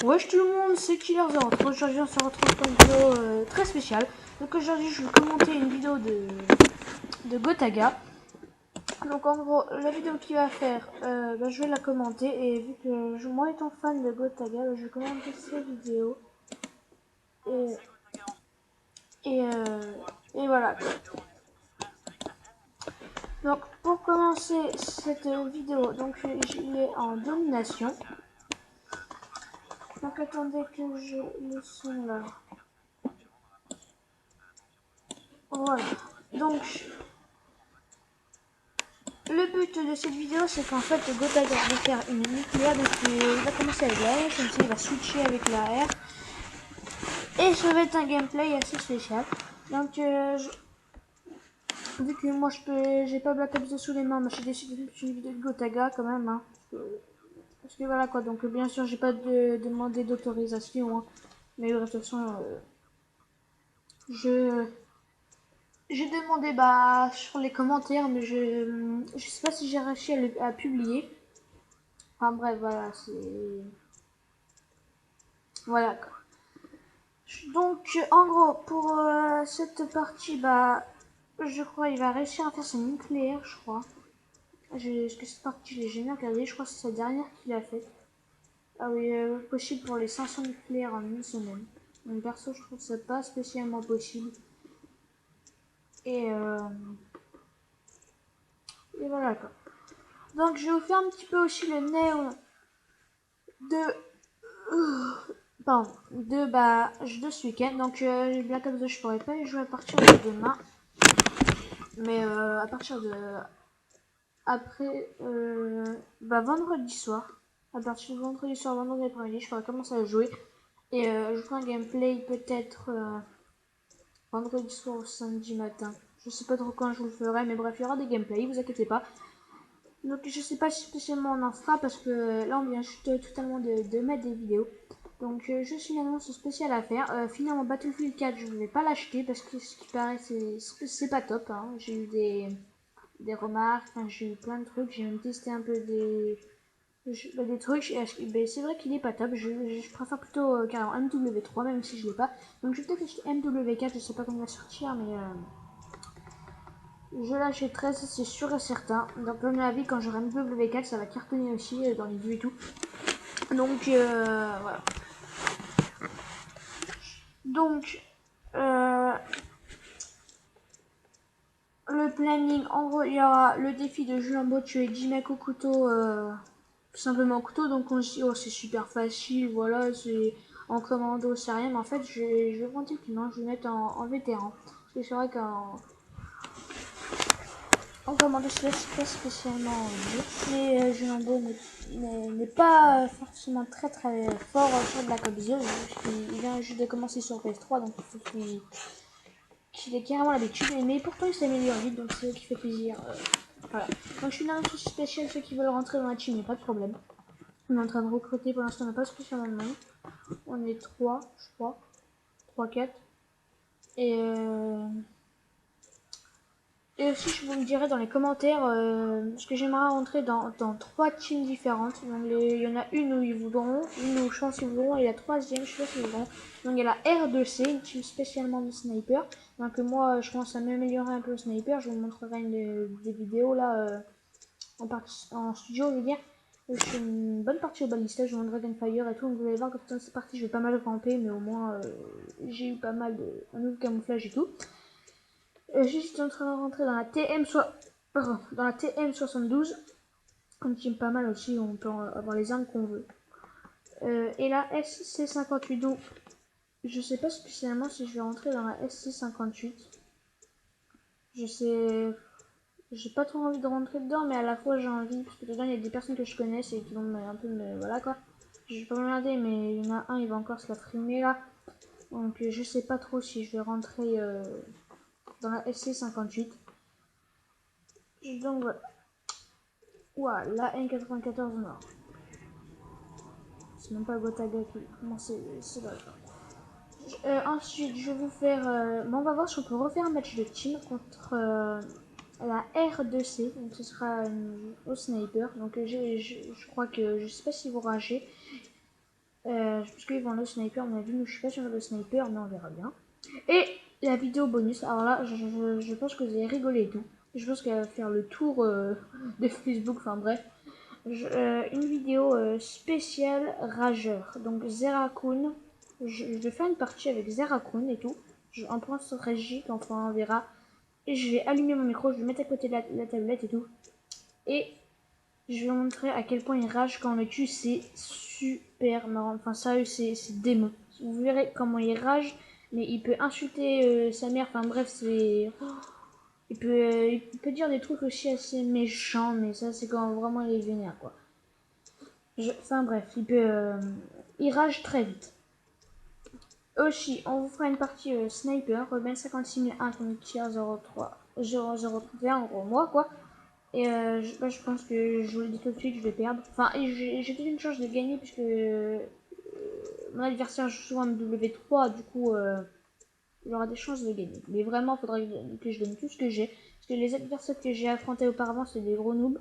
Wesh tout le monde, c'est Killer03. Aujourd'hui on se retrouve pour une vidéo très spéciale. Donc aujourd'hui je vais commenter une vidéo de Gotaga. Donc en gros la vidéo qu'il va faire, je vais la commenter. Et vu que moi étant fan de Gotaga, je vais commenter cette vidéo. Et, et, euh, et voilà. Donc pour commencer cette vidéo, donc il est en domination. Donc attendez que je le son là. Voilà. Donc le but de cette vidéo, c'est qu'en fait, Gotaga va faire une nucléaire, donc il va commencer avec la R, comme ça il va switcher avec la R. Et ça va être un gameplay assez spécial. Donc, vu que moi j'ai pas Black Ops 2 sous les mains, mais j'ai décidé de faire une vidéo de Gotaga quand même. Hein, parce que voilà quoi, donc bien sûr, j'ai pas demandé d'autorisation. Hein, mais de toute façon, je. J'ai demandé sur les commentaires, mais je sais pas si j'ai réussi à publier. Enfin bref, voilà, c'est. Voilà quoi. Donc, en gros, pour cette partie, je crois il va réussir à faire son nucléaire, je crois. Parce que cette partie, je l'ai jamais regardé, je crois que c'est sa dernière qu'il a faite. Ah oui, possible pour les 500 nucléaires en une semaine. Donc, perso, je trouve ça pas spécialement possible. Et, euh, et voilà quoi. Donc, je vais vous faire un petit peu aussi le néo de. Pardon, de ce week-end. Donc, Black Ops 2, je pourrais pas y jouer à partir de demain. Mais à partir de après vendredi soir, à partir de vendredi soir, vendredi après-midi, je ferai commencer à jouer et je ferai un gameplay peut-être vendredi soir ou samedi matin. Je sais pas trop quand je vous le ferai, mais bref, il y aura des gameplays, vous inquiétez pas. Donc je sais pas si spécialement on en fera parce que là on vient juste totalement de mettre des vidéos. Donc je suis une annonce spéciale à faire. Finalement Battlefield 4 je ne vais pas l'acheter parce que ce qui paraît c'est pas top. Hein. J'ai eu des remarques, enfin, j'ai eu plein de trucs, j'ai même testé un peu des trucs, c'est vrai qu'il est pas top, je préfère plutôt carrément MW3 même si je l'ai pas. Donc je vais peut-être acheter MW4, je sais pas quand il va sortir mais je l'achèterai, ça c'est sûr et certain. Donc à mon avis quand j'aurai MW4 ça va cartonner aussi dans les vues et tout. Donc voilà. Donc le planning, en gros il y aura le défi de jouer en bot tuer 10 mecs au couteau tout simplement au couteau, donc on se dit oh c'est super facile, voilà, c'est en commando, c'est rien, mais en fait je vais prendre non, je vais mettre en vétéran. Parce que c'est vrai qu'en commando c'est pas spécialement dur, mais Jumbo n'est pas forcément très très fort sur Black Ops 2, il vient juste de commencer sur PS3, donc il faut qu'il ait carrément l'habitude, mais pourtant il s'améliore vite, donc c'est ce qui fait plaisir. Voilà. Donc je suis là un souci spécial, ceux qui veulent rentrer dans la team, il n'y a pas de problème. On est en train de recruter, pour l'instant on n'a pas spécialement de monde. On est 3, je crois. 3, 4. Et, euh... Et aussi, je vous me dirai dans les commentaires ce que j'aimerais rentrer dans 3 teams différentes. Donc, il y en a une où ils voudront, une où je pense qu'ils voudront, et la troisième, je sais pas s'ils voudront. Donc, il y a la R2C, une team spécialement de sniper. Donc, moi, je commence à m'améliorer un peu au sniper. Je vous montrerai des vidéos là en studio, je veux dire. Je fais une bonne partie au balista, je joue en Dragonfire et tout. Donc, vous allez voir que dans cette partie, je vais pas mal ramper, mais au moins, j'ai eu pas mal de nouveau camouflage et tout. Je suis en train de rentrer dans la TM72. On tient pas mal aussi, on peut avoir les armes qu'on veut. Et la SC58, donc je sais pas spécialement si je vais rentrer dans la SC58. Je sais, j'ai pas trop envie de rentrer dedans, mais à la fois j'ai envie, parce que dedans il y a des personnes que je connais et qui vont un peu me. Voilà quoi. Je vais pas me regarder, mais il y en a un, il va encore se la frimer là. Donc je sais pas trop si je vais rentrer dans la SC58. Donc voilà. Ouah, la N94 mort. C'est même pas Gotaga qui. Comment c'est ensuite, je vais vous faire. On va voir si on peut refaire un match de team contre la R2C. Donc, ce sera au sniper. Donc, je crois que. Je sais pas si vous ragez. Parce qu'ils vont le sniper, à mon avis, je suis pas sûre de sniper, mais on verra bien. Et la vidéo bonus, alors là, je pense que vous allez rigoler et tout. Je pense qu'elle va faire le tour de Facebook, enfin bref. Une vidéo spéciale rageur. Donc Zerakun, je vais faire une partie avec Zerakun et tout. En pense stratégique, enfin on verra. Et je vais allumer mon micro, je vais le mettre à côté de la tablette et tout. Et je vais montrer à quel point il rage quand on le tue, c'est super marrant. Enfin sérieux, c'est démon. Vous verrez comment il rage, mais il peut insulter sa mère, enfin bref, c'est... il peut dire des trucs aussi assez méchants, mais ça c'est quand vraiment il est vénère quoi. Enfin bref, il rage très vite. Aussi, on vous fera une partie sniper, Ben 56001 comme tir 03 0031 en gros moi quoi. Et je pense que je vous le dis tout de suite, je vais perdre. Enfin, j'ai peut-être une chance de gagner puisque mon adversaire joue souvent MW3, du coup j'aurai des chances de gagner. Mais vraiment, il faudrait que je donne tout ce que j'ai. Parce que les adversaires que j'ai affrontés auparavant, c'est des gros noobs.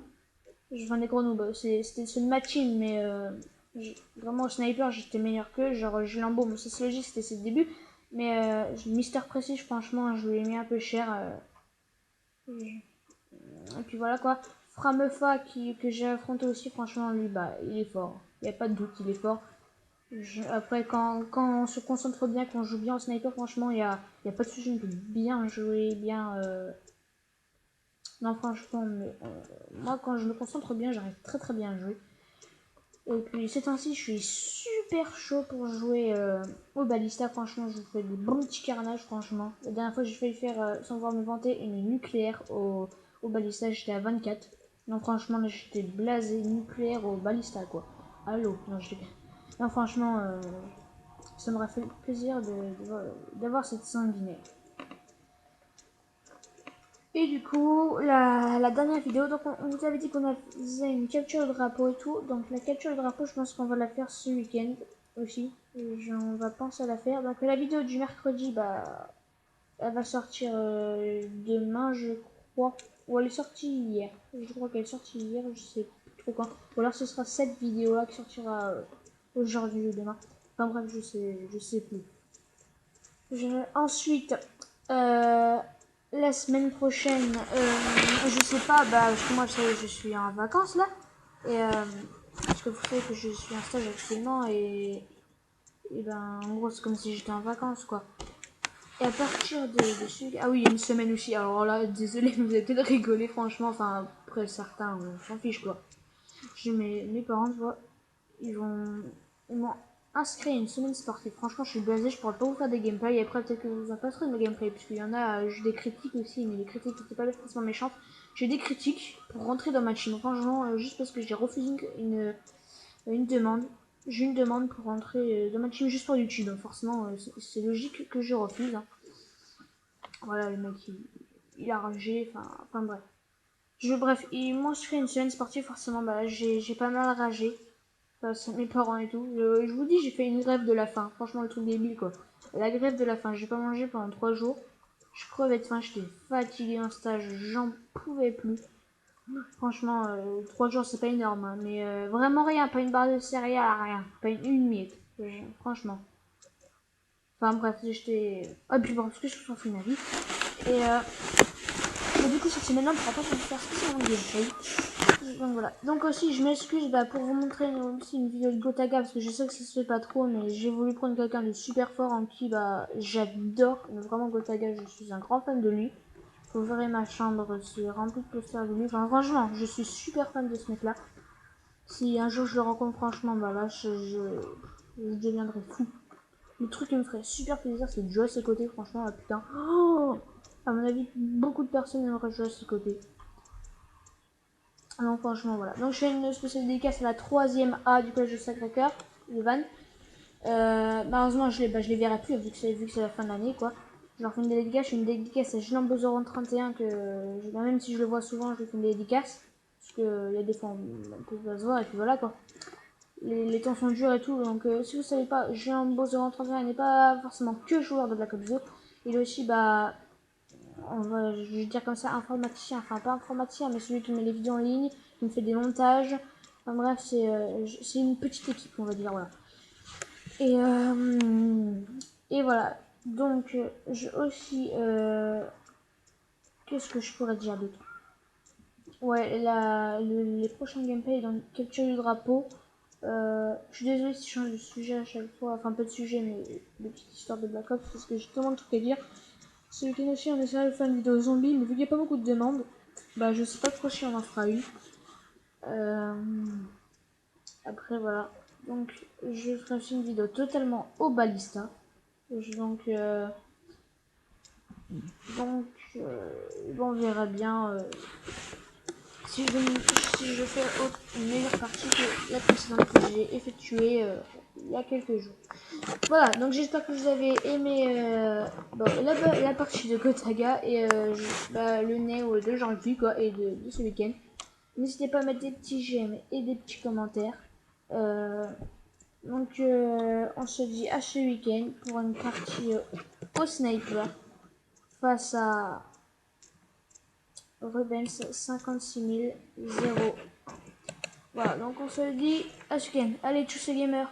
Enfin, des gros noobs, c'était ma team, mais vraiment au sniper, j'étais meilleur qu'eux. Genre, je l'embaum, c'est logique, c'était ses débuts. Mais Mister Précis, franchement, je lui ai mis un peu cher. Et puis voilà quoi. Framefa que j'ai affronté aussi, franchement, lui, bah, il est fort. Il n'y a pas de doute, il est fort. Après, quand on se concentre bien, quand on joue bien au sniper, franchement, y a pas de souci, on peut bien jouer, bien. Non, franchement, moi, quand je me concentre bien, j'arrive très très bien à jouer. Et puis, ces temps-ci, je suis super chaud pour jouer au balista. Franchement, je vous fais des bons petits carnages, franchement. La dernière fois, j'ai failli faire, sans vouloir me vanter, une nucléaire au balista. J'étais à 24. Non, franchement, là, j'étais blasé nucléaire au balista, quoi. Allô. Non, non, franchement, ça m'aurait fait plaisir d'avoir cette sanguinaire. Et du coup, la dernière vidéo, donc on vous avait dit qu'on faisait une capture de drapeau et tout. Donc la capture de drapeau, je pense qu'on va la faire ce week-end aussi. On va penser à la faire. Donc la vidéo du mercredi, bah, elle va sortir demain, je crois. Ou elle est sortie hier. Je crois qu'elle est sortie hier, je sais plus trop quand. Ou alors ce sera cette vidéo-là qui sortira aujourd'hui ou demain. Enfin bref, je sais plus. Ensuite, euh, la semaine prochaine, je sais pas, bah, parce que moi je suis en vacances là. Et parce que vous savez que je suis en stage actuellement et ben en gros c'est comme si j'étais en vacances quoi. Et à partir de celui... Ah oui, il y a une semaine aussi. Alors là, désolé, vous avez peut-être rigolé franchement. Enfin, après certains, on s'en fiche quoi. J'ai mes parents, tu vois, ils m'ont inscrit à une semaine sportive. Franchement, je suis blasée, je pourrais pas vous faire des gameplays. Et après, peut-être que vous en passerez de mes gameplays, puisqu'il y en a, j'ai des critiques aussi, mais des critiques qui étaient pas forcément méchantes. J'ai des critiques pour rentrer dans ma team. Franchement, juste parce que j'ai refusé une demande. J'ai une demande pour rentrer dans ma team juste pour YouTube. Donc forcément, c'est logique que je refuse. Hein. Voilà, le mec, il a ragé, enfin bref. Bref, moi je fais une semaine sportive, forcément, bah j'ai pas mal ragé. Enfin, mes parents et tout. Je vous dis, j'ai fait une grève de la faim. Franchement, le truc débile, quoi. La grève de la faim, j'ai pas mangé pendant 3 jours. Je crevais de faim, j'étais fatiguée en stage, j'en pouvais plus. Franchement, 3 jours, c'est pas énorme, hein, mais vraiment rien, pas une barre de céréales, rien. Pas une miette. Franchement. Enfin bref, j'étais... Ah, puis bon, parce que je suis sortie de ma vie. Et mais du coup, cette semaine-là, on pourra pas faire spécialement de gameplay. Donc voilà. Donc aussi, je m'excuse pour vous montrer aussi une vidéo de Gotaga parce que je sais que ça se fait pas trop, mais j'ai voulu prendre quelqu'un de super fort en qui j'adore. Vraiment Gotaga, je suis un grand fan de lui. Vous verrez ma chambre, c'est rempli de posters de lui. Enfin, franchement, je suis super fan de ce mec-là. Si un jour je le rencontre, franchement, bah là, je deviendrai fou. Le truc qui me ferait super plaisir, c'est de jouer à ses côtés, franchement, là, putain. Oh, à mon avis, beaucoup de personnes aimeraient jouer à ses côtés. Non, franchement, voilà. Donc, je fais une spéciale dédicace à la 3ème A du collège de Sacré-Cœur, de Vannes. Malheureusement, je les verrai plus, vu que c'est la fin de l'année, quoi. Je leur fais une dédicace, je fais une dédicace à Julien Bozoron 31, même si je le vois souvent, je lui fais une dédicace. Parce que il y a des fois, on peut pas se voir, et puis voilà, quoi. Les temps sont durs et tout, donc si vous savez pas, Julien Bozoron 31 n'est pas forcément que joueur de Black Ops 2. Il est aussi, je vais dire comme ça, informaticien, enfin pas informaticien, mais celui qui met les vidéos en ligne, qui me fait des montages. Enfin bref, c'est une petite équipe, on va dire, voilà. Et, et voilà. Donc, je aussi. Qu'est-ce que je pourrais dire d'autre? Ouais, les prochains gameplays dans capture du drapeau. Je suis désolée si je change de sujet à chaque fois. Enfin, pas de sujet, mais de petites histoires de Black Ops parce que j'ai tellement de trucs à dire. Ce week-end aussi, on essaie de faire une vidéo zombie, mais vu qu'il n'y a pas beaucoup de demandes, bah je sais pas trop si on en fera une. Euh, Après, voilà. Donc, je ferai aussi une vidéo totalement au balista. Donc, donc on verra bien si je fais une meilleure partie que la précédente que j'ai effectuée il y a quelques jours. Voilà, donc j'espère que vous avez aimé la partie de Gotaga et le Néo de janvier quoi, et de ce week-end. N'hésitez pas à mettre des petits j'aime et des petits commentaires. On se dit à ce week-end pour une partie au sniper face à Rubens 56 000. Voilà, donc on se dit à ce week-end. Allez, tous ces gamers!